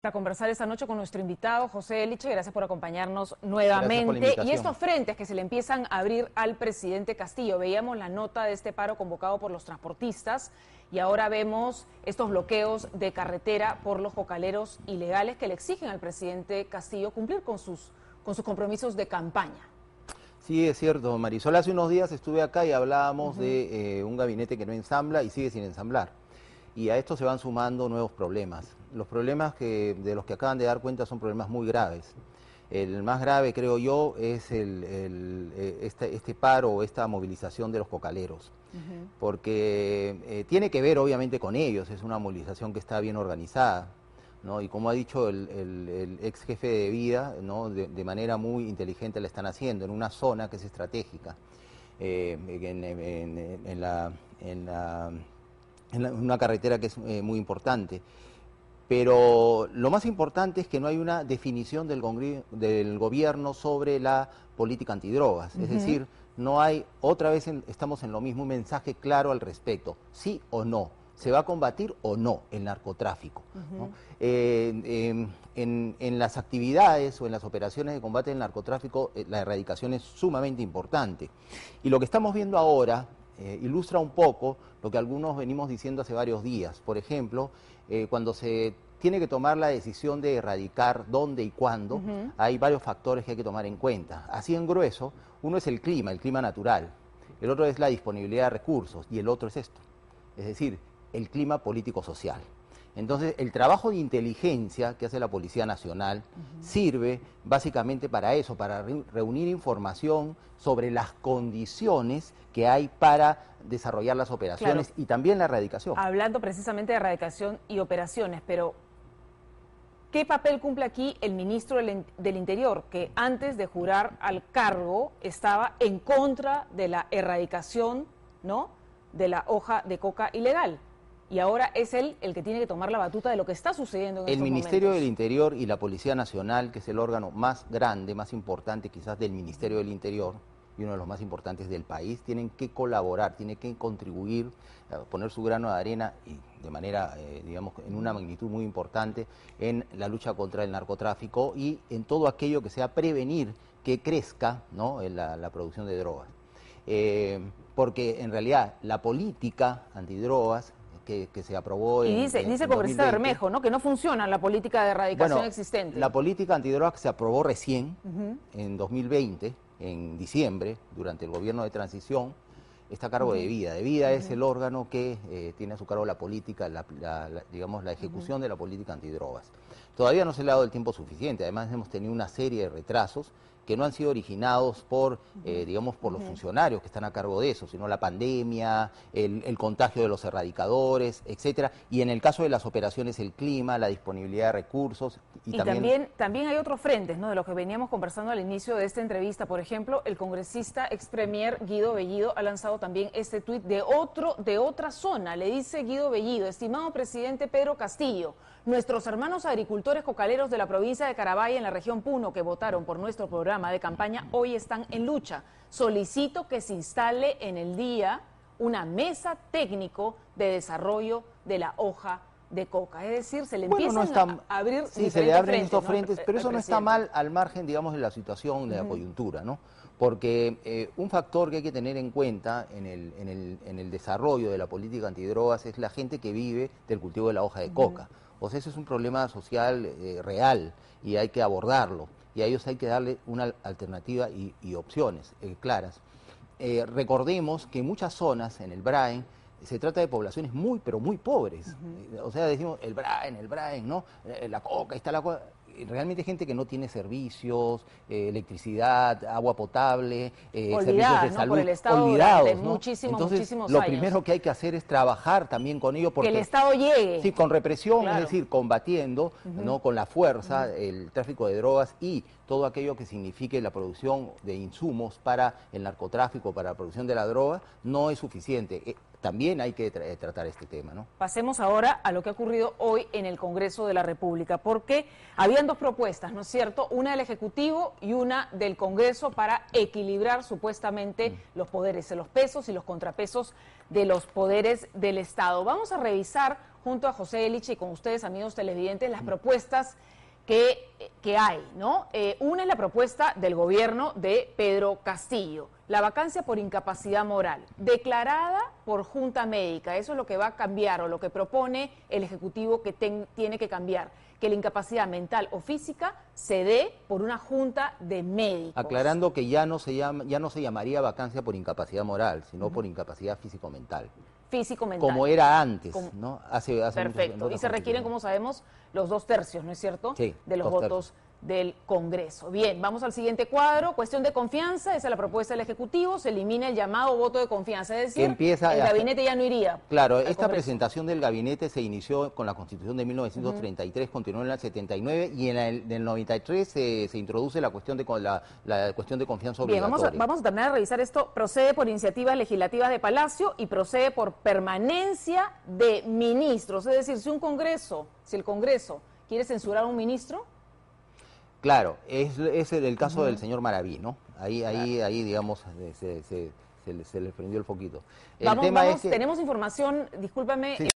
Para conversar esta noche con nuestro invitado, José Eliche. Gracias por acompañarnos nuevamente. Gracias por la Y estos invitación. frentes que se le empiezan a abrir al presidente Castillo. Veíamos la nota de este paro convocado por los transportistas y ahora vemos estos bloqueos de carretera por los cocaleros ilegales que le exigen al presidente Castillo cumplir con sus compromisos de campaña. Sí, es cierto, Marisol. Hace unos días estuve acá y hablábamos de un gabinete que no ensambla y sigue sin ensamblar. Y a esto se van sumando nuevos problemas. Los problemas de los que acaban de dar cuenta son problemas muy graves. El más grave, creo yo, es este paro o esta movilización de los cocaleros. Porque tiene que ver, obviamente, con ellos. Es una movilización que está bien organizada, ¿no? Y como ha dicho el ex jefe de Vida, ¿no? de manera muy inteligente la están haciendo, en una zona que es estratégica, en una carretera que es muy importante. Pero lo más importante es que no hay una definición del gobierno sobre la política antidrogas. Es decir, no hay, otra vez estamos en lo mismo, un mensaje claro al respecto, sí o no. ¿Se va a combatir o no el narcotráfico? ¿No? En las actividades o en las operaciones de combate del narcotráfico, la erradicación es sumamente importante. Y lo que estamos viendo ahora ilustra un poco lo que algunos venimos diciendo hace varios días. Por ejemplo, cuando se tiene que tomar la decisión de erradicar dónde y cuándo, hay varios factores que hay que tomar en cuenta. Así en grueso, uno es el clima natural, el otro es la disponibilidad de recursos y el otro es esto, es decir, el clima político-social. Entonces, el trabajo de inteligencia que hace la Policía Nacional sirve básicamente para eso, para reunir información sobre las condiciones que hay para desarrollar las operaciones, claro, y también la erradicación. Hablando precisamente de erradicación y operaciones, pero ¿qué papel cumple aquí el ministro del Interior, que antes de jurar al cargo estaba en contra de la erradicación, ¿no?, de la hoja de coca ilegal? Y ahora es él el que tiene que tomar la batuta de lo que está sucediendo en estos momentos. El Ministerio del Interior y la Policía Nacional, que es el órgano más grande, más importante quizás del Ministerio del Interior, y uno de los más importantes del país, tienen que colaborar, tienen que contribuir, poner su grano de arena y de manera, digamos, en una magnitud muy importante en la lucha contra el narcotráfico y en todo aquello que sea prevenir que crezca, ¿no?, la producción de drogas. Porque en realidad la política antidrogas que se aprobó y dice congresista Bermejo, ¿no?, que no funciona la política de erradicación existente. La política antidrogas se aprobó recién, en 2020, en diciembre, durante el gobierno de transición. Está a cargo de Vida. De Vida es el órgano que tiene a su cargo la política, digamos, la ejecución de la política antidrogas. Todavía no se le ha dado el tiempo suficiente, además hemos tenido una serie de retrasos que no han sido originados por, digamos, por los funcionarios que están a cargo de eso, sino la pandemia, el contagio de los erradicadores, etcétera, y en el caso de las operaciones el clima, la disponibilidad de recursos y también hay otros frentes, ¿no?, de los que veníamos conversando al inicio de esta entrevista. Por ejemplo, el congresista ex premier Guido Bellido ha lanzado también este tuit de otra zona. Le dice Guido Bellido: estimado presidente Pedro Castillo, nuestros hermanos agricultores cocaleros de la provincia de Carabaya, en la región Puno, que votaron por nuestro programa de campaña, hoy están en lucha. Solicito que se instale en el día una mesa técnico de desarrollo de la hoja de coca. Es decir, se le empiezan a abrir sí, se le abren estos frentes, ¿no?, pero eso no está mal al margen, digamos, de la situación, de la coyuntura, ¿no? Porque un factor que hay que tener en cuenta en el desarrollo de la política antidrogas es la gente que vive del cultivo de la hoja de coca. O sea, ese es un problema social real y hay que abordarlo. Y a ellos hay que darle una alternativa y opciones claras. Recordemos que en muchas zonas, en el Braen, se trata de poblaciones muy, pero muy pobres. O sea, decimos el Braen, ¿no? La coca, está la coca. Realmente gente que no tiene servicios, electricidad, agua potable, servicios de ¿no?, salud, por el Estado olvidados, durante ¿no? muchísimos Lo años. primero que hay que hacer es trabajar también con ellos. Porque, que el Estado llegue. Sí, con represión, claro, es decir, combatiendo, ¿no?, con la fuerza el tráfico de drogas y todo aquello que signifique la producción de insumos para el narcotráfico, para la producción de la droga, no es suficiente. También hay que tratar este tema, ¿no? Pasemos ahora a lo que ha ocurrido hoy en el Congreso de la República, porque habían dos propuestas, ¿no es cierto? Una del Ejecutivo y una del Congreso para equilibrar supuestamente los poderes, los pesos y los contrapesos de los poderes del Estado. Vamos a revisar junto a José Elich y con ustedes, amigos televidentes, las propuestas que hay, ¿no? Una es la propuesta del gobierno de Pedro Castillo, la vacancia por incapacidad moral, declarada por Junta Médica. Eso es lo que va a cambiar o lo que propone el Ejecutivo que tiene que cambiar, que la incapacidad mental o física se dé por una junta de médicos. Aclarando que ya no se llamaría vacancia por incapacidad moral, sino por incapacidad físico-mental. Físico-mental. Como era antes, ¿no? Hace Perfecto. Y se requieren, como sabemos, los 2/3, ¿no es cierto? Sí, de los votos del Congreso. Bien, vamos al siguiente cuadro. Cuestión de confianza, esa es la propuesta del Ejecutivo. Se elimina el llamado voto de confianza, es decir, el gabinete ya no iría. Claro, esta presentación del gabinete se inició con la Constitución de 1933, continuó en el 79 y en el 93 se introduce la cuestión de confianza obligatoria. Bien, vamos a terminar de revisar esto. Procede por iniciativas legislativas de Palacio y procede por permanencia de ministros. Es decir, si el Congreso quiere censurar a un ministro. Claro, es el caso del señor Maraví, ¿no? Ahí digamos, se le prendió el foquito. El tema es que... tenemos información, discúlpame... Sí.